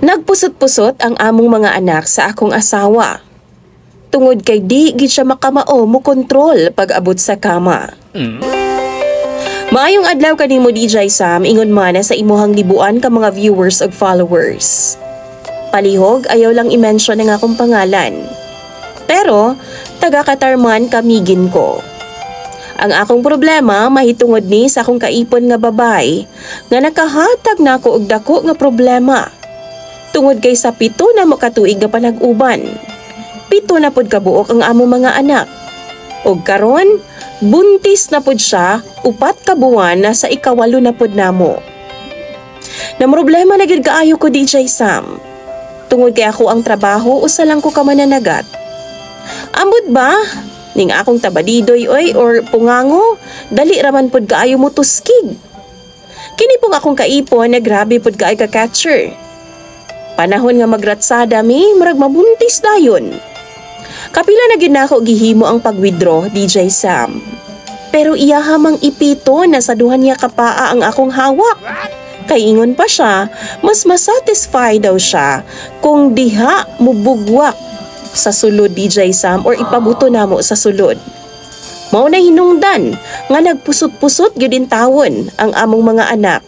Nagpusot-pusot ang among mga anak sa akong asawa. Tungod kay di gid siya makamao mo kontrol pag abot sa kama. Maayong adlaw kanimo DJ Sam, ingon man sa imuhang libuan ka mga viewers ug followers. Palihog ayaw lang i-mention ang akong pangalan. Pero taga Katarman kamigin ko. Ang akong problema mahitungod ni sa akong kaipon nga babay nga nakahatag na ako og dako nga problema. Tungod kay sa 7 na mo katuig nga panag-uban. 7 na pod kabuok ang among mga anak. Og karon, buntis na pod siya 4 ka buwan na sa ika-8 na pod namo. Na problema na gyud kaayo ko DJ Sam. Tungod kay ako ang trabaho usa lang ko ka mananagat. Ambot ba? Ning akong tabadidoy oy or pungango, dali raman pod kaayo mo tuskig. Kini pong akong kaipon na grabe pod kaay ka catcher. Panahon nga magratsada mi, murag mabuntis dayon. Kapila na gid nako gihimo ang pag-withdraw DJ Sam. Pero iya hamang ipito na sa duhan niya kapaa ang akong hawak. Kay ingon pa siya, mas masatisfy daw siya kung diha mubugwak sa sulod DJ Sam or ipabuto namo sa sulod. Mao na hinungdan nga nagpusot-pusot gyud in tawon ang among mga anak.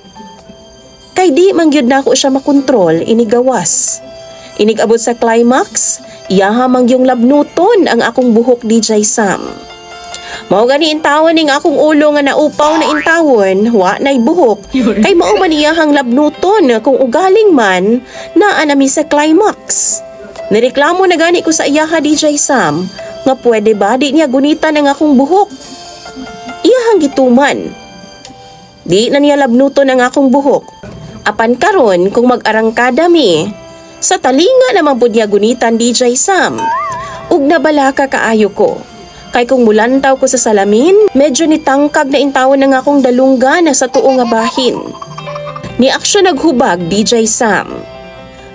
Kay di man gyud nako siya makontrol inigawas. Inigabot sa climax, iyaha man yung labnuton ang akong buhok DJ Sam. Mao gani intawon ning akong ulo nga naupaw na intawon, wa nay buhok. Kay mao man iyahang labnuton kung ugaling man naa nami sa climax. Nireklamo na gani ko sa iyaha DJ Sam nga pwede ba di niya gunitan ang akong buhok. Iyahang gituman. Di na niya labnuton ang akong buhok. Apan karon kung mag-arangkada mi, sa talinga naman pud niya gunitan DJ Sam. Ug nabalaka kaayo ko. Kay kung mulantaw ko sa salamin, medyo nitangkag na intawon ng akong dalungga na sa tuo nga bahin. Ni aksyon naghubag DJ Sam.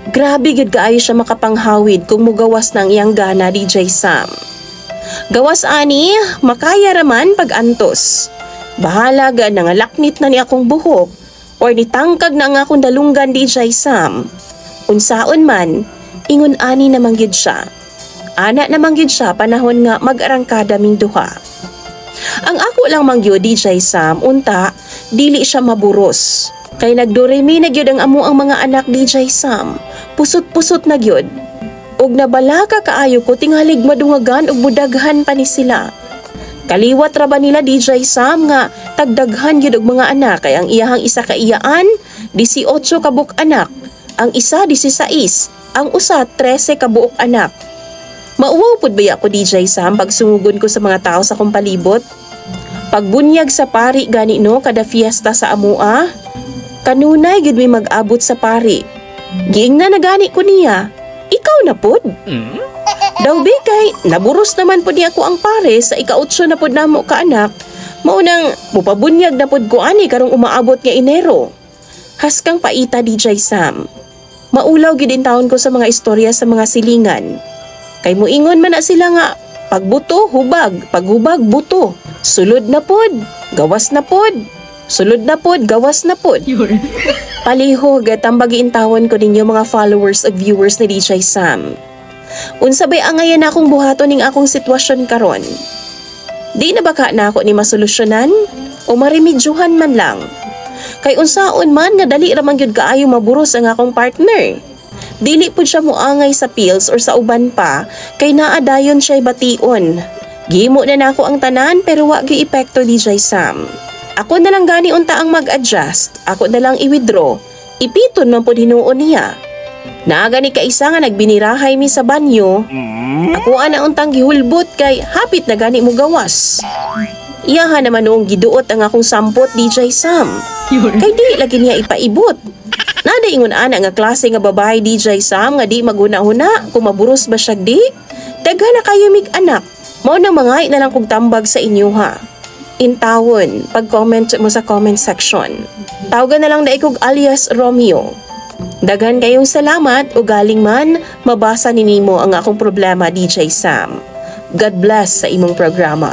Grabe gid kaayo siya makapanghawid kung mugawas ng iyang gana DJ Sam. Gawas ani, makaya raman pag-antos. Bahala ga nga laknit na ni akong buhok or nitangkag na ang akong dalunggan DJ Sam. Unsaon man, ingon ani namang gid siya. Ana namang gid siya panahon nga mag-arangkada ming duha. Ang ako lang mang gyud DJ Sam, unta dili siya maburos. Kay nagdoremi na gyud ang amo ang mga anak DJ Sam. Pusot-pusot na gyud. Og nabalaka kaayo ko tinghalig madungagan og mudaghan pa ni sila. Kaliwat ra ba nila DJ Sam nga tagdaghan gyud og mga anak kay ang iyahang isa ka iyaan 18 ka buok anak, ang isa 16, ang usa 13 ka buok anak. Mauwaw pud ba ako DJ Sam pagsungugon ko sa mga tao sa kong palibot? Pagbunyag sa pari gani no kada fiesta sa amua, kanunay gid may mag-abot sa pari. Giingna na gani ko niya. Ikaw na pod? Daw be kay naburos naman pod niya ako ang pare sa ika-8 na pod namo ka anak. Maunang mupabunyag na pod ko ani karong umaabot nga Enero. Haskang paita DJ Sam. Maulaw gid in taon ko sa mga istorya sa mga silingan. Kay moingon man na sila nga pagbuto hubag, paghubag buto. Sulod na pod, gawas na pod. Sulod na pod, gawas na pod. Palihog at ang bagiintawon ko ninyo mga followers at viewers ni DJ Sam. Unsabay angayan akong buhaton ning akong sitwasyon karon. Di na baka na ako ni masolusyonan o maremedyohan man lang. Kay unsaon man nga dali ra man gyud kaayo maburos ang akong partner. Dili pud siya moangay sa pills or sa uban pa kay naadayon siya'y bation. Gihimo na nako ang tanan pero wa gyud epekto DJ Sam. Ako na lang gani unta ang mag-adjust, ako na lang i-withdraw. Ipiton man pud hinuon niya. Naagani ka isa nga nagbinirahay mi sa banyo. Ako ana untang gihulbot kay hapit na gani mo gawas. Iyaha naman noong giduot ang akong sampot DJ Sam. Kay di lagi niya ipaibot. Nada ingon ana nga klase nga babae DJ Sam nga di maguna-huna kung maburos ba siya di. Daghan na kayo mig anak. Mao nang mangay na lang kog tambag sa inyo ha. Intawon, pag-comment mo sa comment section. Tawagan na lang na ikog alias Romeo. Daghan kayong salamat o galing man mabasa ni nimo ang akong problema DJ Sam. God bless sa imong programa.